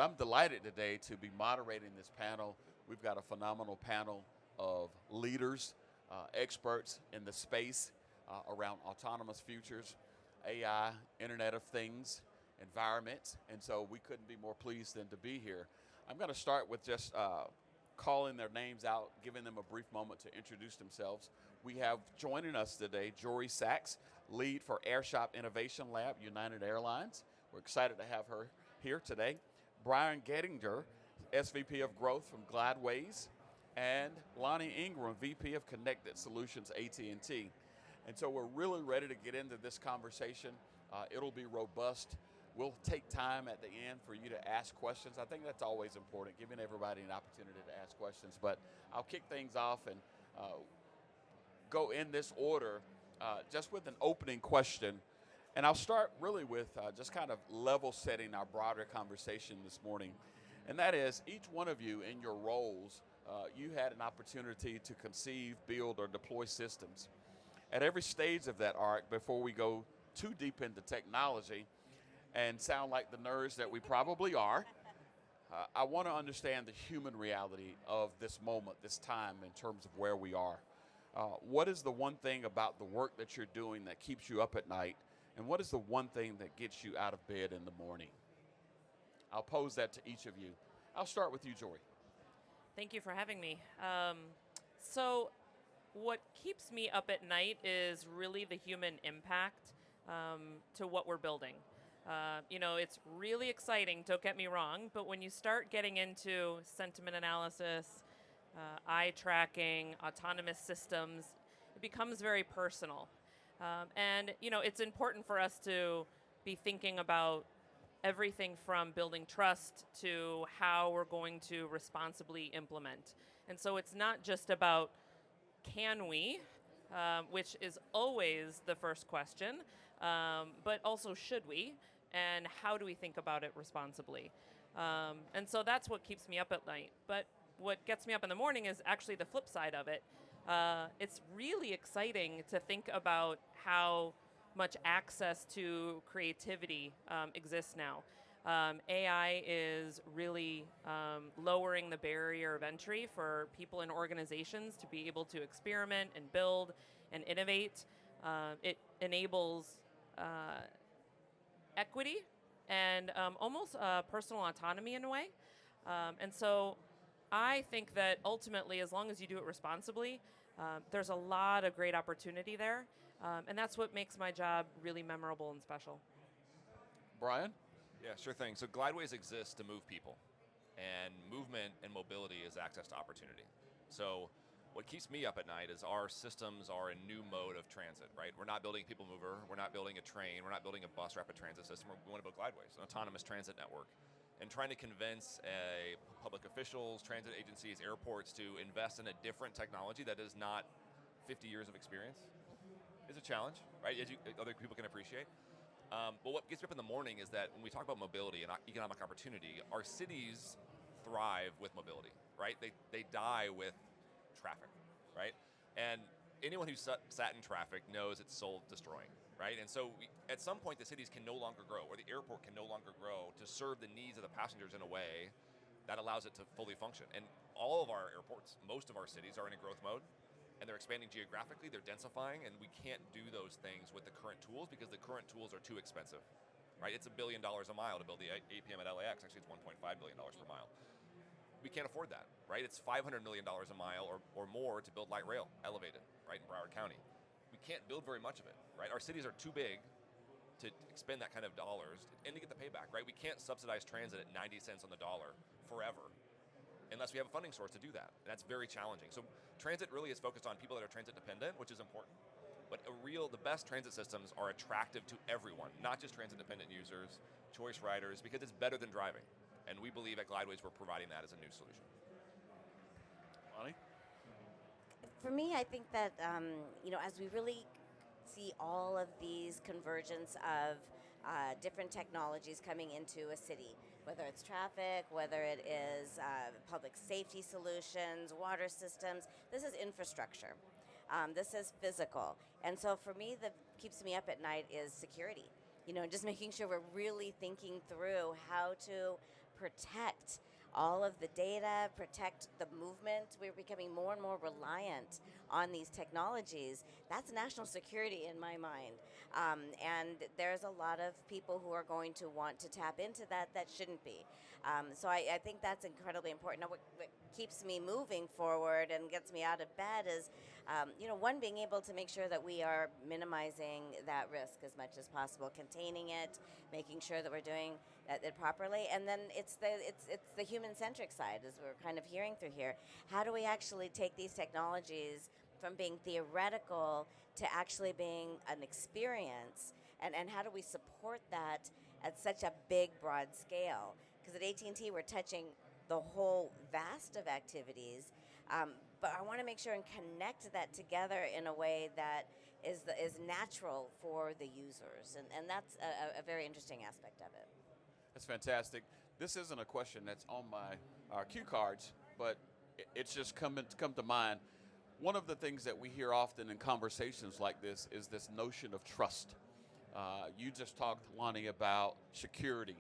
I'm delighted today to be moderating this panel. We've got a phenomenal panel of leaders, experts in the space around autonomous futures, AI, Internet of Things, environments, and so we couldn't be more pleased than to be here. I'm going to start with just calling their names out, giving them a brief moment to introduce themselves. We have joining us today Jorie Sachs, lead for Airshop Innovation Lab, United Airlines. We're excited to have her here today. Brian Gettinger, SVP of Growth from GLDWAYS, and Lani Ingram, VP of Connected Solutions, AT&T. And so we're really ready to get into this conversation. It'll be robust. We'll take time at the end for you to ask questions. I think that's always important, giving everybody an opportunity to ask questions. But I'll kick things off and go in this order, just with an opening question. And I'll start really with just kind of level setting our broader conversation this morning. And that is, each one of you in your roles, you had an opportunity to conceive, build, or deploy systems. At every stage of that arc, before we go too deep into technology and sound like the nerds that we probably are, I want to understand the human reality of this moment, this time, in terms of where we are. What is the one thing about the work that you're doing that keeps you up at night? And what is the one thing that gets you out of bed in the morning? I'll pose that to each of you. I'll start with you, Jorie. Thank you for having me. So what keeps me up at night is really the human impact to what we're building. It's really exciting, don't get me wrong, but when you start getting into sentiment analysis, eye tracking, autonomous systems, it becomes very personal. It's important for us to be thinking about everything from building trust to how we're going to responsibly implement. And so it's not just about can we, which is always the first question, but also should we, and how do we think about it responsibly? And so that's what keeps me up at night. But what gets me up in the morning is actually the flip side of it. It's really exciting to think about how much access to creativity exists now. AI is really lowering the barrier of entry for people and organizations to be able to experiment and build and innovate. It enables equity and almost personal autonomy in a way. And so I think that ultimately, as long as you do it responsibly, there's a lot of great opportunity there. And that's what makes my job really memorable and special. Brian? Yeah, sure thing. So GLDWAYS exists to move people. And movement and mobility is access to opportunity. So what keeps me up at night is our systems are a new mode of transit, right? We're not building a people mover. We're not building a train. We're not building a bus rapid transit system. We want to build GLDWAYS, an autonomous transit network. And trying to convince public officials, transit agencies, airports to invest in a different technology that is not 50 years of experience is a challenge, right? As other people can appreciate. But what gets me up in the morning is that when we talk about mobility and economic opportunity, our cities thrive with mobility, right? They die with traffic, right? And anyone who's sat in traffic knows it's soul destroying, right? And so at some point the cities can no longer grow, or the airport can no longer grow to serve the needs of the passengers in a way that allows it to fully function. And all of our airports, most of our cities are in a growth mode, and they're expanding geographically, they're densifying, and we can't do those things with the current tools because the current tools are too expensive, right? It's $1 billion a mile to build the APM at LAX. Actually, it's $1.5 billion per mile. We can't afford that, right? It's $500 million a mile or more to build light rail, elevated, right, in Broward County. We can't build very much of it, right? Our cities are too big to expend that kind of dollars and to get the payback, right? We can't subsidize transit at 90 cents on the dollar forever unless we have a funding source to do that. And that's very challenging. So transit really is focused on people that are transit dependent, which is important. But the best transit systems are attractive to everyone, not just transit dependent users, choice riders, because it's better than driving. And we believe at GLDWAYS we're providing that as a new solution. Lani? For me, I think that, as we really see all of these convergence of different technologies coming into a city, whether it's traffic, whether it is public safety solutions, water systems. This is infrastructure. This is physical. And so for me, that keeps me up at night is security. Just making sure we're really thinking through how to protect all of the data, protect the movement. We're becoming more and more reliant on these technologies. That's national security in my mind. And there's a lot of people who are going to want to tap into that shouldn't be. So I think that's incredibly important. Now, what keeps me moving forward and gets me out of bed is, one, being able to make sure that we are minimizing that risk as much as possible, containing it, making sure that we're doing it properly, and then it's the human-centric side, as we're kind of hearing through here. How do we actually take these technologies from being theoretical to actually being an experience, and how do we support that at such a big, broad scale? Because at AT&T, we're touching the whole vast of activities, but I want to make sure and connect that together in a way that is natural for the users, and that's a very interesting aspect of it. That's fantastic. This isn't a question that's on my cue cards, but it's just come to mind. One of the things that we hear often in conversations like this is this notion of trust. You just talked, Lani, about security,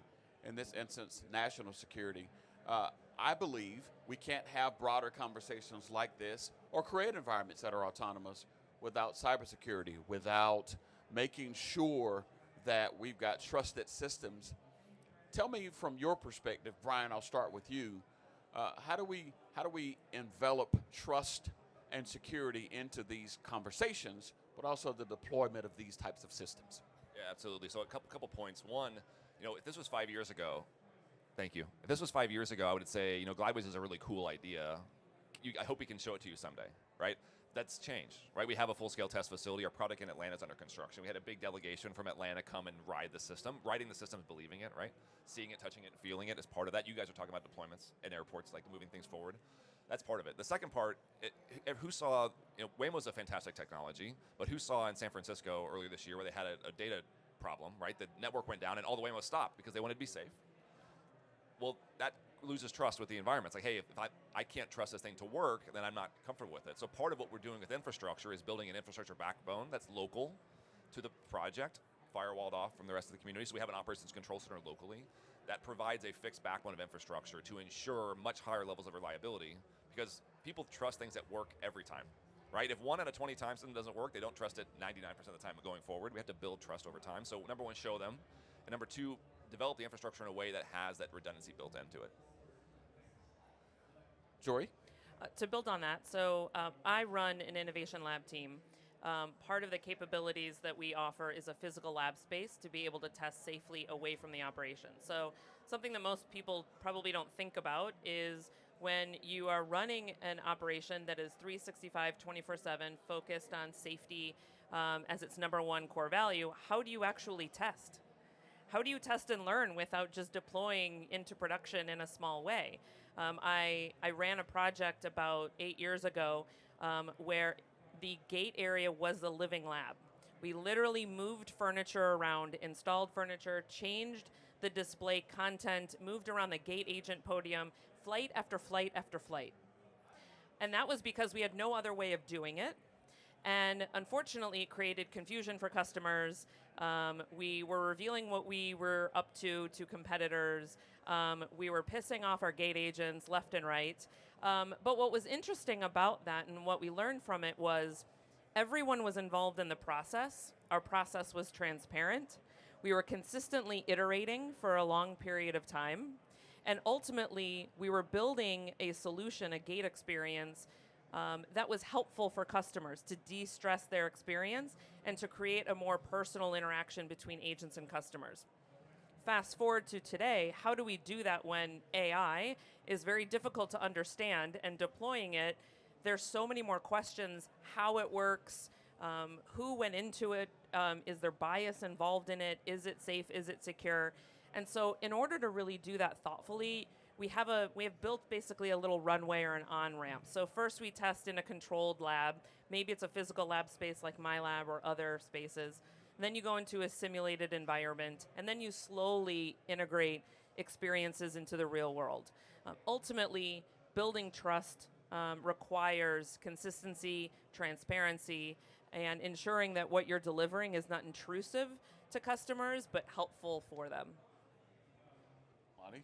in this instance, national security. I believe we can't have broader conversations like this or create environments that are autonomous without cybersecurity, without making sure that we've got trusted systems. Tell me from your perspective, Brian, I'll start with you. How do we envelop trust and security into these conversations, but also the deployment of these types of systems? Yeah, absolutely. So a couple points. One, if this was 5 years ago, thank you. If this was 5 years ago, I would say, GLDWAYS is a really cool idea. I hope we can show it to you someday, right? That's changed, right? We have a full-scale test facility. Our product in Atlanta is under construction. We had a big delegation from Atlanta come and ride the system. Riding the system is believing it, right? Seeing it, touching it, and feeling it is part of that. You guys are talking about deployments in airports, like moving things forward. That's part of it. The second part, who saw, Waymo's a fantastic technology, but who saw in San Francisco earlier this year where they had a data problem, right? The network went down and all the Waymos stopped because they wanted to be safe. Well, that loses trust with the environment. It's like, hey, if I can't trust this thing to work, then I'm not comfortable with it. So part of what we're doing with infrastructure is building an infrastructure backbone that's local to the project, firewalled off from the rest of the community. So we have an operations control center locally that provides a fixed backbone of infrastructure to ensure much higher levels of reliability, because people trust things that work every time, right? If 1 out of 20 times something doesn't work, they don't trust it 99% of the time going forward. We have to build trust over time. So number one, show them. And number two, develop the infrastructure in a way that has that redundancy built into it. Jorie? To build on that, so I run an innovation lab team. Part of the capabilities that we offer is a physical lab space to be able to test safely away from the operation. So something that most people probably don't think about is when you are running an operation that is 365, 24/7, focused on safety as its number one core value, how do you actually test? How do you test and learn without just deploying into production in a small way? I ran a project about 8 years ago where the gate area was the living lab. We literally moved furniture around, installed furniture, changed the display content, moved around the gate agent podium, flight after flight after flight. And that was because we had no other way of doing it. And unfortunately, it created confusion for customers. We were revealing what we were up to competitors. We were pissing off our gate agents left and right. But what was interesting about that and what we learned from it was everyone was involved in the process. Our process was transparent. We were consistently iterating for a long period of time. And ultimately, we were building a solution, a gate experience, that was helpful for customers to de-stress their experience and to create a more personal interaction between agents and customers. Fast forward to today, how do we do that when AI is very difficult to understand, and deploying it, there's so many more questions, how it works, who went into it, is there bias involved in it, is it safe, is it secure? And so in order to really do that thoughtfully, we have built basically a little runway or an on-ramp. So first we test in a controlled lab. Maybe it's a physical lab space like my lab or other spaces. Then you go into a simulated environment, and then you slowly integrate experiences into the real world. Ultimately, building trust requires consistency, transparency, and ensuring that what you're delivering is not intrusive to customers, but helpful for them. Lani?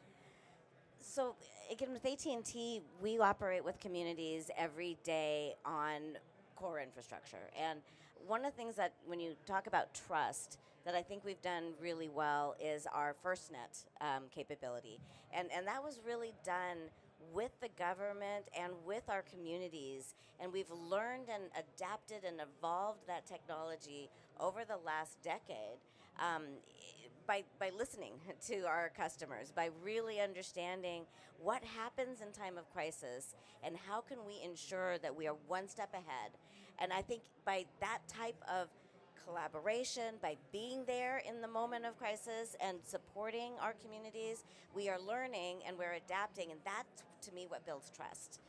So again, with AT&T, we operate with communities every day on core infrastructure. And one of the things that when you talk about trust, that I think we've done really well is our FirstNet capability. And that was really done with the government and with our communities. And we've learned and adapted and evolved that technology over the last decade. By listening to our customers, by really understanding what happens in time of crisis and how can we ensure that we are one step ahead. And I think by that type of collaboration, by being there in the moment of crisis and supporting our communities, we are learning and we're adapting, and that's, to me, what builds trust.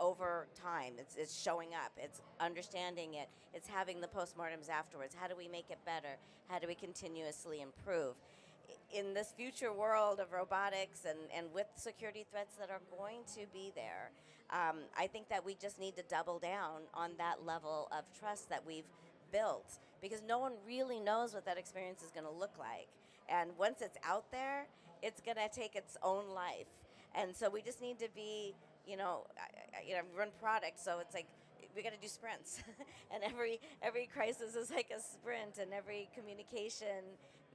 Over time, it's showing up, it's understanding it, it's having the postmortems afterwards. How do we make it better? How do we continuously improve? In this future world of robotics and with security threats that are going to be there, I think that we just need to double down on that level of trust that we've built, because no one really knows what that experience is going to look like. And once it's out there, it's going to take its own life. And so we just need to be, run product, so it's like we got to do sprints. And every crisis is like a sprint, and every communication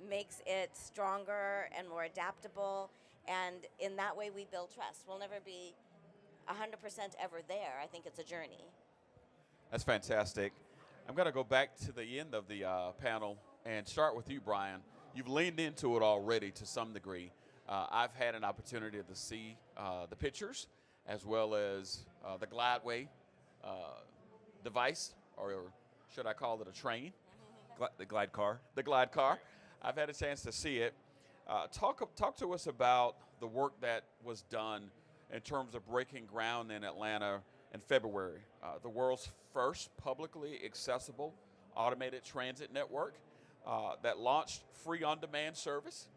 makes it stronger and more adaptable. And in that way, we build trust. We'll never be 100% ever there. I think it's a journey. That's fantastic. I'm going to go back to the end of the panel and start with you, Brian. You've leaned into it already to some degree. I've had an opportunity to see the pictures as well as the GLDWAYS device, or should I call it a train? The glide car. The glide car. I've had a chance to see it. Talk to us about the work that was done in terms of breaking ground in Atlanta in February. The world's first publicly accessible automated transit network that launched free on-demand service,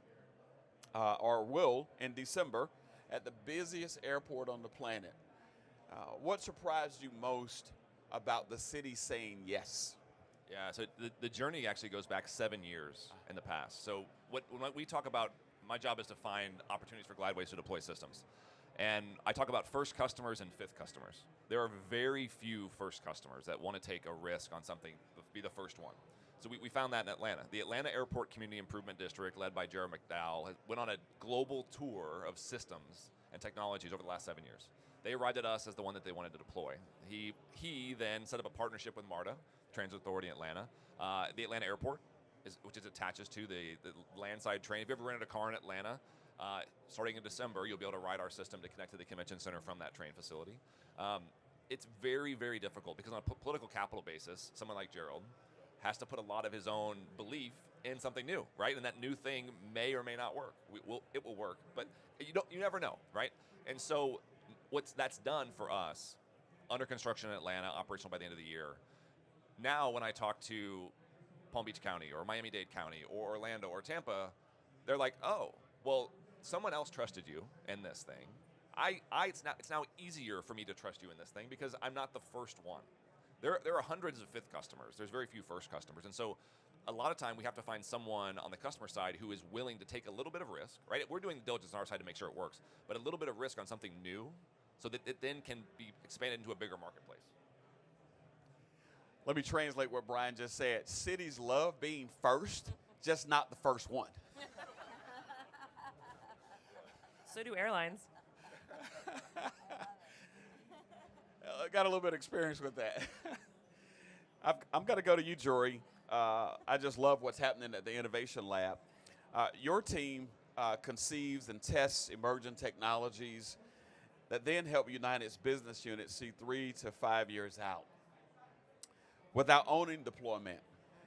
or will in December, at the busiest airport on the planet. What surprised you most about the city saying yes? Yeah, so the journey actually goes back 7 years in the past. So when we talk about, my job is to find opportunities for GLDWAYS to deploy systems. And I talk about first customers and fifth customers. There are very few first customers that want to take a risk on something, be the first one. So we found that in Atlanta. The Atlanta Airport Community Improvement District, led by Jorie went on a global tour of systems and technologies over the last 7 years. They arrived at us as the one that they wanted to deploy. He then set up a partnership with MARTA, Transit Authority in Atlanta. The Atlanta Airport, which attaches to the landside train. If you ever rented a car in Atlanta, starting in December, you'll be able to ride our system to connect to the convention center from that train facility. It's very, very difficult because on a political capital basis, someone like Gerald has to put a lot of his own belief in something new, right? And that new thing may or may not work. It will work, but you never know, right? And so that's done for us, under construction in Atlanta, operational by the end of the year. Now when I talk to Palm Beach County or Miami-Dade County or Orlando or Tampa, they're like, oh, well, someone else trusted you in this thing. It's now easier for me to trust you in this thing because I'm not the first one. There are hundreds of fifth customers. There's very few first customers. And so a lot of time we have to find someone on the customer side who is willing to take a little bit of risk, right? We're doing the diligence on our side to make sure it works, but a little bit of risk on something new so that it then can be expanded into a bigger marketplace. Let me translate what Brian just said. Cities love being first, just not the first one. So do airlines. I got a little bit of experience with that. I'm going to go to you, Jorie. I just love what's happening at the Innovation Lab. Your team conceives and tests emerging technologies that then help United's business units see 3 to 5 years out without owning deployment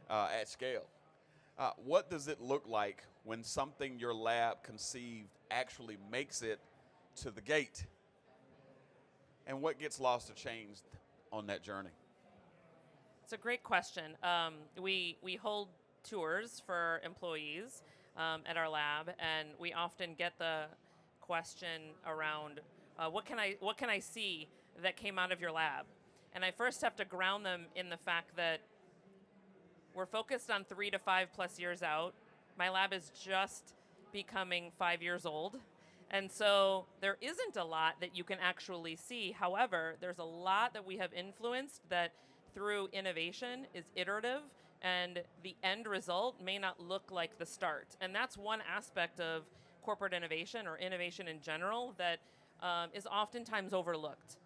at scale. What does it look like when something your lab conceived actually makes it to the gate? And what gets lost or changed on that journey? It's a great question. We hold tours for employees at our lab, and we often get the question around what can I see that came out of your lab? And I first have to ground them in the fact that we're focused on 3 to 5 plus years out. My lab is just becoming 5 years old. And so there isn't a lot that you can actually see. However, there's a lot that we have influenced that through innovation is iterative, and the end result may not look like the start. And that's one aspect of corporate innovation or innovation in general that is oftentimes overlooked.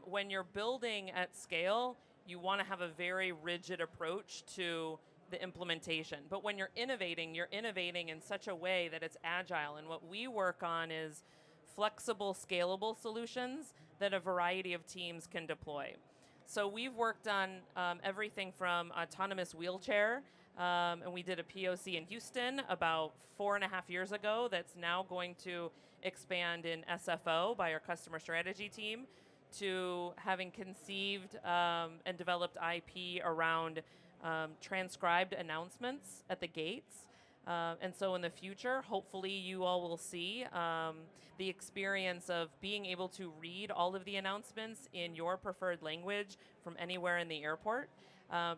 When you're building at scale, you want to have a very rigid approach to the implementation. But when you're innovating in such a way that it's agile. And what we work on is flexible, scalable solutions that a variety of teams can deploy. So we've worked on everything from autonomous wheelchair, and we did a POC in Houston about 4.5 years ago that's now going to expand in SFO by our customer strategy team, to having conceived and developed IP around transcribed announcements at the gates. And so in the future, hopefully you all will see the experience of being able to read all of the announcements in your preferred language from anywhere in the airport.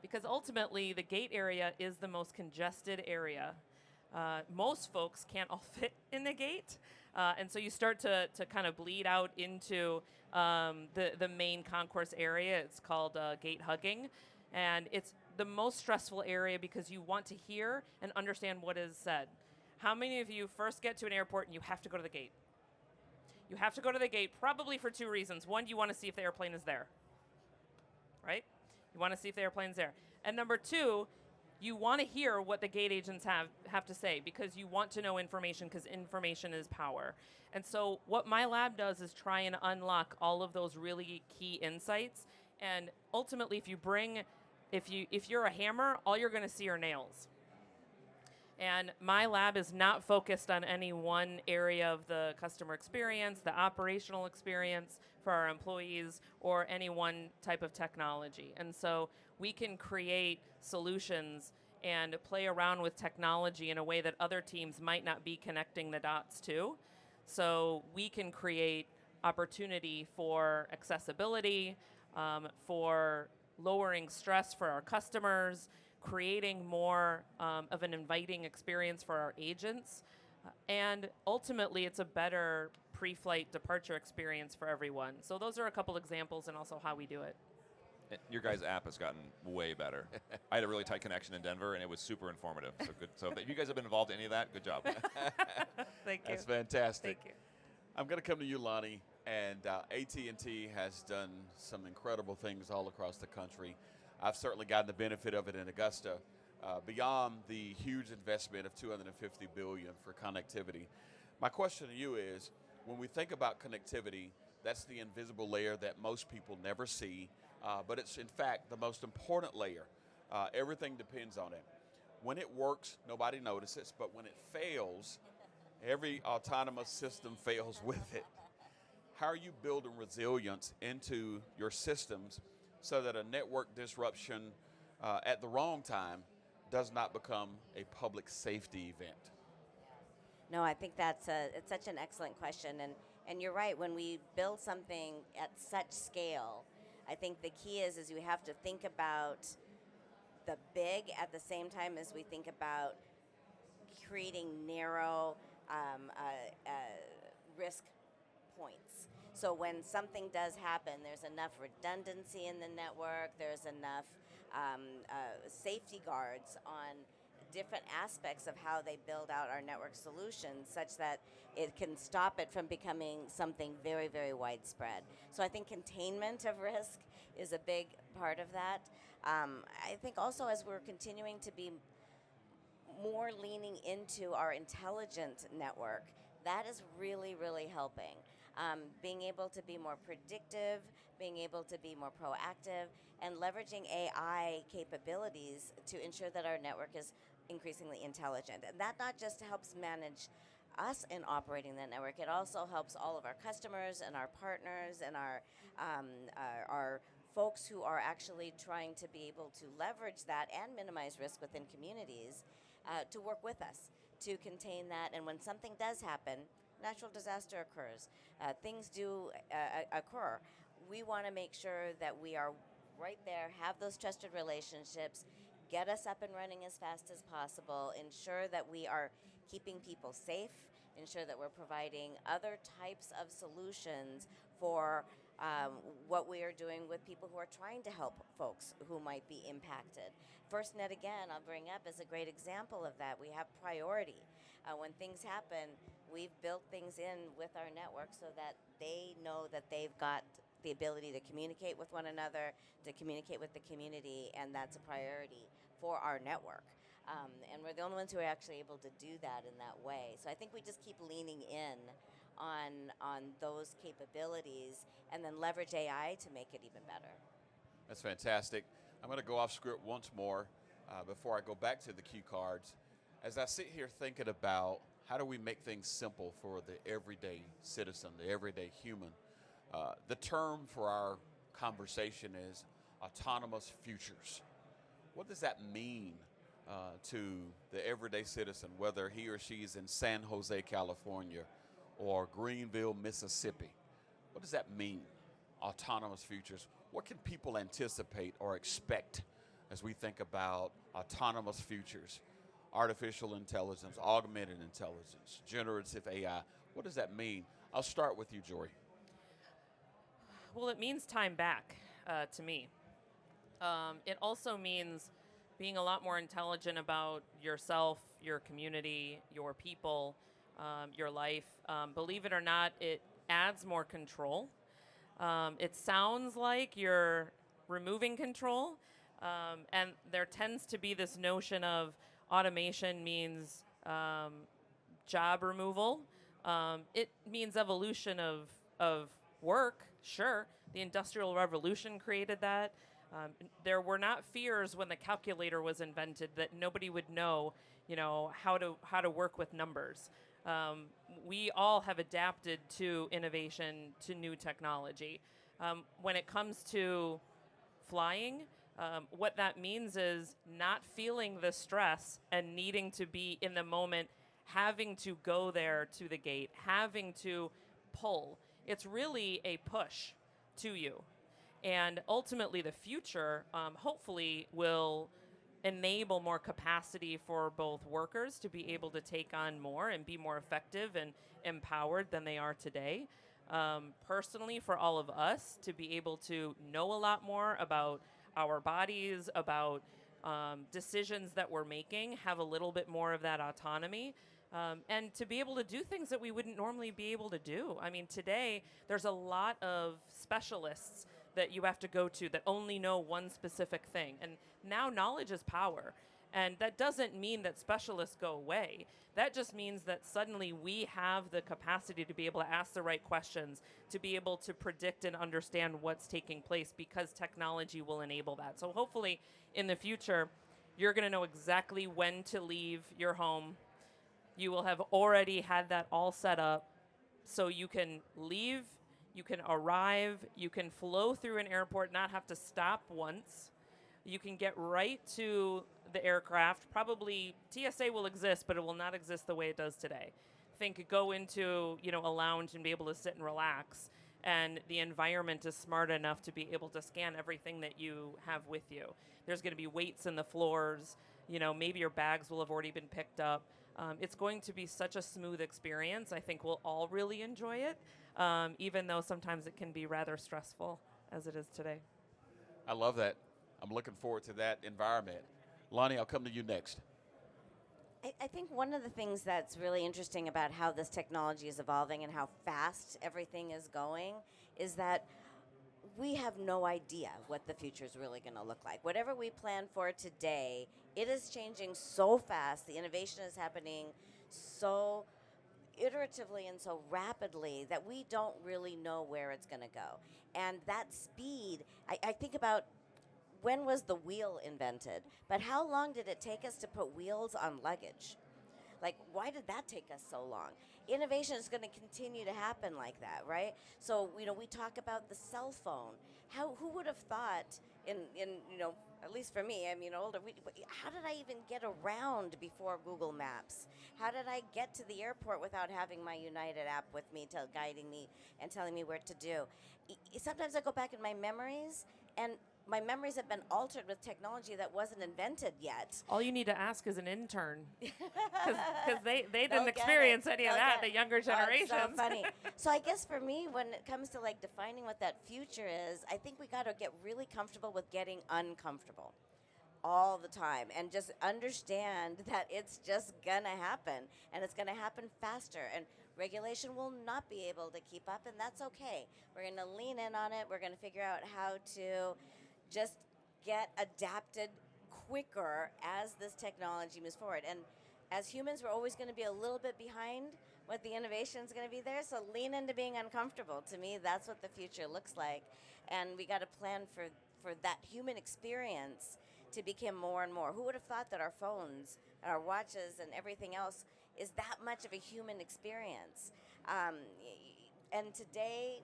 Because ultimately, the gate area is the most congested area. Most folks can't all fit in the gate. And so you start to kind of bleed out into the main concourse area. It's called gate hugging. And it's the most stressful area because you want to hear and understand what is said. How many of you first get to an airport and you have to go to the gate? You have to go to the gate probably for 2 reasons. One, you want to see if the airplane is there, right? You want to see if the airplane's there. And number 2, you want to hear what the gate agents have to say because you want to know information because information is power. And so what my lab does is try and unlock all of those really key insights. And ultimately, if you're a hammer, all you're going to see are nails. And my lab is not focused on any one area of the customer experience, the operational experience for our employees, or any one type of technology. And so we can create solutions and play around with technology in a way that other teams might not be connecting the dots to. So we can create opportunity for accessibility, for lowering stress for our customers, creating more of an inviting experience for our agents, and ultimately it's a better pre-flight departure experience for everyone. So those are a couple examples and also how we do it. Your guys' app has gotten way better. I had a really tight connection in Denver, and it was super informative. So good. So if you guys have been involved in any of that, good job. Thank you. That's fantastic. Thank you. I'm going to come to you, Lani. And AT&T has done some incredible things all across the country. I've certainly gotten the benefit of it in Augusta, beyond the huge investment of $250 billion for connectivity. My question to you is, when we think about connectivity, that's the invisible layer that most people never see, but it's in fact the most important layer. Everything depends on it. When it works, nobody notices, but when it fails, every autonomous system fails with it. How are you building resilience into your systems so that a network disruption at the wrong time does not become a public safety event? No, I think it's such an excellent question, and you're right. When we build something at such scale, I think the key is we have to think about the big at the same time as we think about creating narrow risk points. So when something does happen, there's enough redundancy in the network, there's enough safety guards on different aspects of how they build out our network solutions such that it can stop it from becoming something very, very widespread. So I think containment of risk is a big part of that. I think also as we're continuing to be more leaning into our intelligent network, that is really, really helping. Being able to be more predictive, being able to be more proactive, and leveraging AI capabilities to ensure that our network is increasingly intelligent. And that not just helps manage us in operating the network, it also helps all of our customers and our partners and our folks who are actually trying to be able to leverage that and minimize risk within communities to work with us to contain that. And when something does happen, natural disaster occurs, things do occur. We want to make sure that we are right there, have those trusted relationships, get us up and running as fast as possible, ensure that we are keeping people safe, ensure that we're providing other types of solutions for what we are doing with people who are trying to help folks who might be impacted. FirstNet, again, I'll bring up as a great example of that. We have priority. When things happen, we've built things in with our network so that they know that they've got the ability to communicate with one another, to communicate with the community, and that's a priority for our network. And we're the only ones who are actually able to do that in that way. So I think we just keep leaning in on those capabilities and then leverage AI to make it even better. That's fantastic. I'm going to go off script once more before I go back to the cue cards. As I sit here thinking about how do we make things simple for the everyday citizen, the everyday human, the term for our conversation is autonomous futures. What does that mean to the everyday citizen, whether he or she is in San Jose, California, or Greenville, Mississippi? What does that mean, autonomous futures? What can people anticipate or expect as we think about autonomous futures, artificial intelligence, augmented intelligence, generative AI? What does that mean? I'll start with you, Jorie. Well, it means time back to me. It also means being a lot more intelligent about yourself, your community, your people, your life. Believe it or not, it adds more control. It sounds like you're removing control, and there tends to be this notion of automation means job removal. It means evolution of work, sure. The Industrial Revolution created that. There were not fears when the calculator was invented that nobody would know, how to work with numbers. We all have adapted to innovation, to new technology. When it comes to flying, what that means is not feeling the stress and needing to be in the moment, having to go there to the gate, having to pull. It's really a push to you. And ultimately, the future, hopefully, will enable more capacity for both workers to be able to take on more and be more effective and empowered than they are today. Personally, for all of us to be able to know a lot more about our bodies, about decisions that we're making, have a little bit more of that autonomy, and to be able to do things that we wouldn't normally be able to do. I mean, today, there's a lot of specialists that you have to go to that only know one specific thing. And now knowledge is power. And that doesn't mean that specialists go away. That just means that suddenly we have the capacity to be able to ask the right questions, to be able to predict and understand what's taking place because technology will enable that. So hopefully in the future, you're going to know exactly when to leave your home. You will have already had that all set up so you can leave, you can arrive, you can flow through an airport, not have to stop once. You can get right to the aircraft. Probably TSA will exist, but it will not exist the way it does today. Think go into, a lounge and be able to sit and relax. And the environment is smart enough to be able to scan everything that you have with you. There's going to be weights in the floors. Maybe your bags will have already been picked up. It's going to be such a smooth experience. I think we'll all really enjoy it, even though sometimes it can be rather stressful as it is today. I love that. I'm looking forward to that environment. Lani, I'll come to you next. I think one of the things that's really interesting about how this technology is evolving and how fast everything is going is that we have no idea what the future is really going to look like. Whatever we plan for today, it is changing so fast. The innovation is happening so iteratively and so rapidly that we don't really know where it's going to go. And that speed, I think about when was the wheel invented, but how long did it take us to put wheels on luggage? Like, why did that take us so long? Innovation is going to continue to happen like that, right? So, we talk about the cell phone. Who would have thought in at least for me, I'm older, how did I even get around before Google Maps? How did I get to the airport without having my United app with me, guiding me and telling me where to do? Sometimes I go back in my memories, and my memories have been altered with technology that wasn't invented yet. All you need to ask is an intern, because they They'll didn't get experience it. any of They'll that. get The younger it. Oh, it's generations. so funny. So I guess for me, when it comes to like defining what that future is, I think we got to get really comfortable with getting uncomfortable all the time and just understand that it's just gonna happen, and it's gonna happen faster, and regulation will not be able to keep up, and that's okay. We're gonna lean in on it. We're gonna figure out how to just get adapted quicker as this technology moves forward. And as humans, we're always going to be a little bit behind what the innovation is going to be there. So lean into being uncomfortable. To me, that's what the future looks like. And we got to plan for that human experience to become more and more. Who would have thought that our phones, our watches, and everything else is that much of a human experience? And today,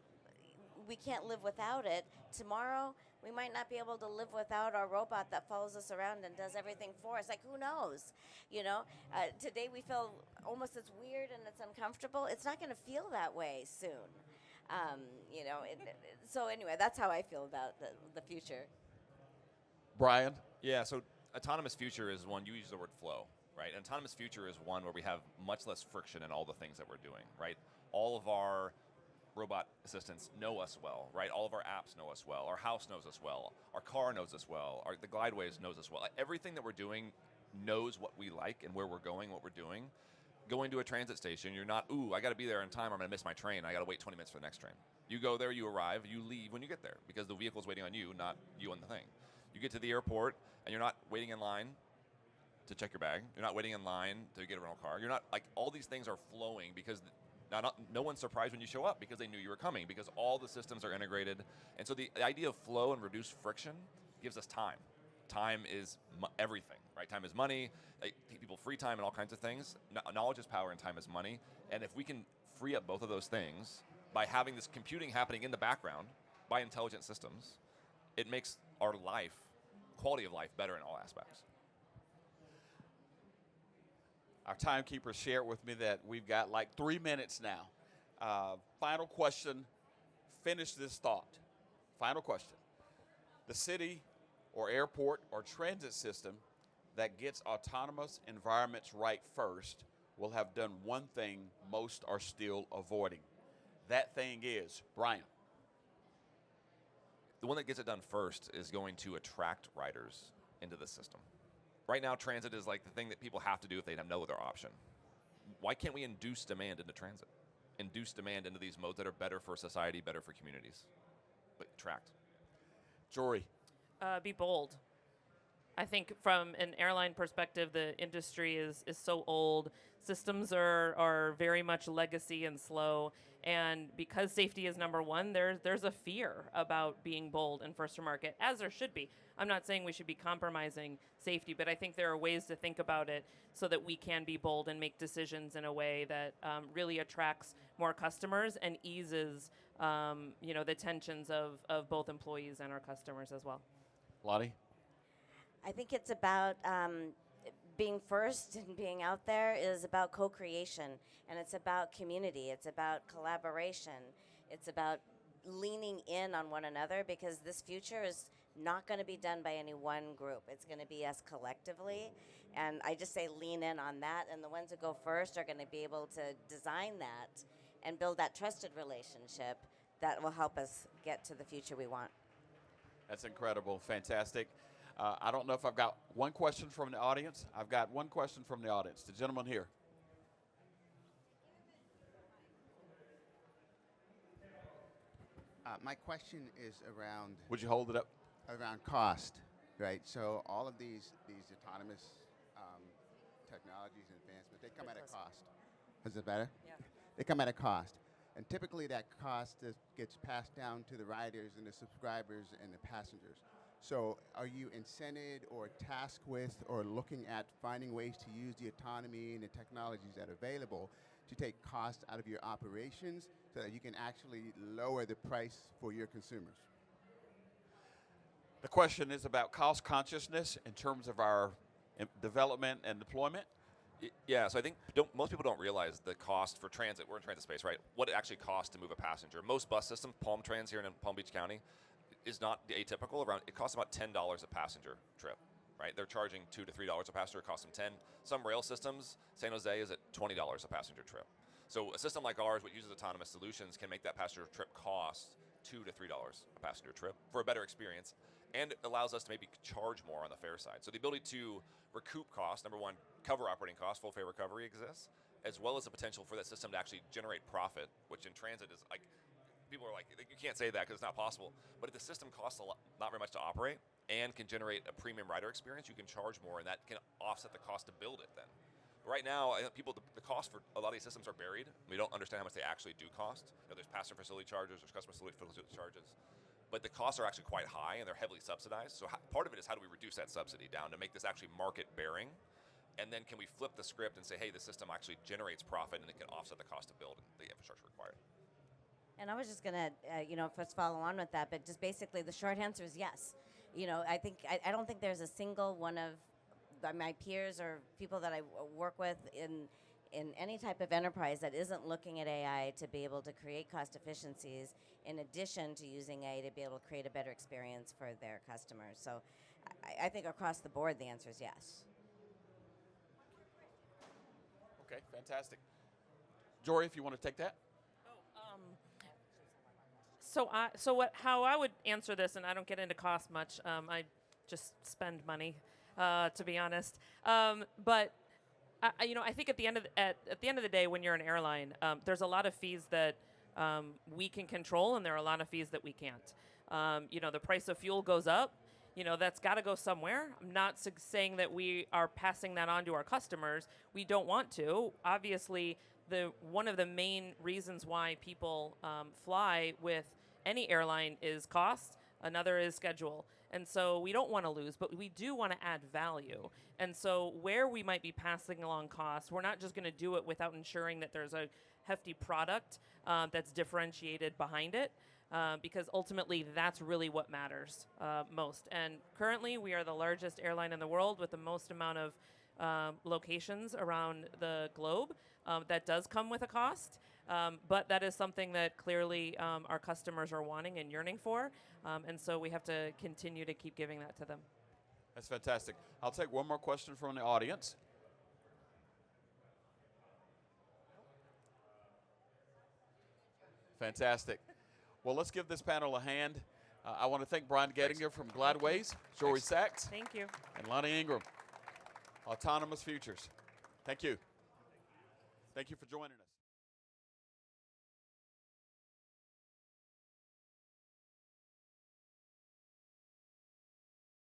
we can't live without it. Tomorrow, we might not be able to live without our robot that follows us around and does everything for us. Like, who knows? You know, today we feel almost it's weird and it's uncomfortable. It's not going to feel that way soon. You know, so anyway, that's how I feel about the future. Brian? Yeah, so autonomous future is one, you use the word flow, right? An autonomous future is one where we have much less friction in all the things that we're doing, right? All of our robot assistants know us well, right? All of our apps know us well. Our house knows us well. Our car knows us well. The GLDWAYS knows us well. Everything that we're doing knows what we like and where we're going, what we're doing. Going to a transit station, you're not, ooh, I got to be there in time, or I'm going to miss my train. I got to wait 20 minutes for the next train. You go there, you arrive, you leave when you get there, because the vehicle's waiting on you, not you on the thing. You get to the airport, and you're not waiting in line to check your bag. You're not waiting in line to get a rental car. You're not, like, all these things are flowing because no one's surprised when you show up because they knew you were coming, because all the systems are integrated. And so the idea of flow and reduced friction gives us time. Time is everything, right? Time is money. People free time and all kinds of things. Knowledge is power and time is money. And if we can free up both of those things by having this computing happening in the background by intelligent systems, it makes our life, quality of life, better in all aspects. Our timekeeper shared with me that we've got like 3 minutes now. Final question. Finish this thought. Final question. The city or airport or transit system that gets autonomous environments right first will have done one thing most are still avoiding. That thing is, Brian. The one that gets it done first is going to attract riders into the system. Right now, transit is like the thing that people have to do if they have no other option. Why can't we induce demand into transit? Induce demand into these modes that are better for society, better for communities, but attract. Jorie. Be bold. I think from an airline perspective, the industry is so old. Systems are very much legacy and slow. And because safety is number one, there's a fear about being bold and first to market, as there should be. I'm not saying we should be compromising safety, but I think there are ways to think about it so that we can be bold and make decisions in a way that really attracts more customers and eases the tensions of both employees and our customers as well. Lani? I think it's about being first and being out there is about co-creation, and it's about community. It's about collaboration. It's about leaning in on one another, because this future is not going to be done by any one group. It's going to be us collectively, and I just say lean in on that, and the ones who go first are going to be able to design that and build that trusted relationship that will help us get to the future we want. That's incredible. Fantastic. I don't know if I've got one question from the audience. I've got one question from the audience. The gentleman here. My question is around Would you hold it up? cost, right? So all of these autonomous technologies and advancements, they come at a cost. Is it better? Yeah. They come at a cost. And typically that cost gets passed down to the riders and the subscribers and the passengers. So are you incented or tasked with or looking at finding ways to use the autonomy and the technologies that are available to take cost out of your operations so that you can actually lower the price for your consumers? The question is about cost consciousness in terms of our development and deployment. Yeah, so I think most people don't realize the cost for transit. We're in transit space, right? What it actually costs to move a passenger. Most bus systems, Palm Trans here in Palm Beach County, is not atypical. It costs about $10 a passenger trip, right? They're charging $2 to $3 a passenger. It costs them 10. Some rail systems, San Jose is at $20 a passenger trip. So a system like ours, which uses autonomous solutions, can make that passenger trip cost $2 to $3 a passenger trip for a better experience, and it allows us to maybe charge more on the fare side. So the ability to recoup costs, number one, cover operating costs, full fare recovery exists, as well as the potential for that system to actually generate profit, which in transit is like, people are like, you can't say that because it's not possible. But if the system costs not very much to operate and can generate a premium rider experience, you can charge more, and that can offset the cost to build it then. Right now, I think the cost for a lot of these systems are buried. We don't understand how much they actually do cost. There's passenger facility charges, there's customer facility charges. But the costs are actually quite high, and they're heavily subsidized. So part of it is how do we reduce that subsidy down to make this actually market-bearing? And then can we flip the script and say, hey, the system actually generates profit, and it can offset the cost to build the infrastructure required? And I was just gonna, first follow on with that, but just basically the short answer is yes. I don't think there's a single one of my peers or people that I work with in any type of enterprise that isn't looking at AI to be able to create cost efficiencies in addition to using AI to be able to create a better experience for their customers. So I think across the board the answer is yes. Okay, fantastic. Jorie, if you want to take that. How I would answer this, and I don't get into cost much. I just spend money, to be honest. But I think at the end of the day, when you're an airline, there's a lot of fees that we can control, and there are a lot of fees that we can't. The price of fuel goes up. That's got to go somewhere. I'm not saying that we are passing that on to our customers. We don't want to. Obviously, one of the main reasons why people fly with any airline is cost. Another is schedule. And so we don't want to lose, but we do want to add value. And so where we might be passing along costs, we're not just going to do it without ensuring that there's a hefty product that's differentiated behind it. Because ultimately that's really what matters most. And currently we are the largest airline in the world with the most amount of locations around the globe. That does come with a cost, but that is something that clearly our customers are wanting and yearning for. And so we have to continue to keep giving that to them. That's fantastic. I'll take one more question from the audience. Fantastic. Well, let's give this panel a hand. I want to thank Brian Gettinger from GLDWAYS, Jorie Sachs, Thank you. and Lani Ingram, Autonomous Futures. Thank you. Thank you for joining us.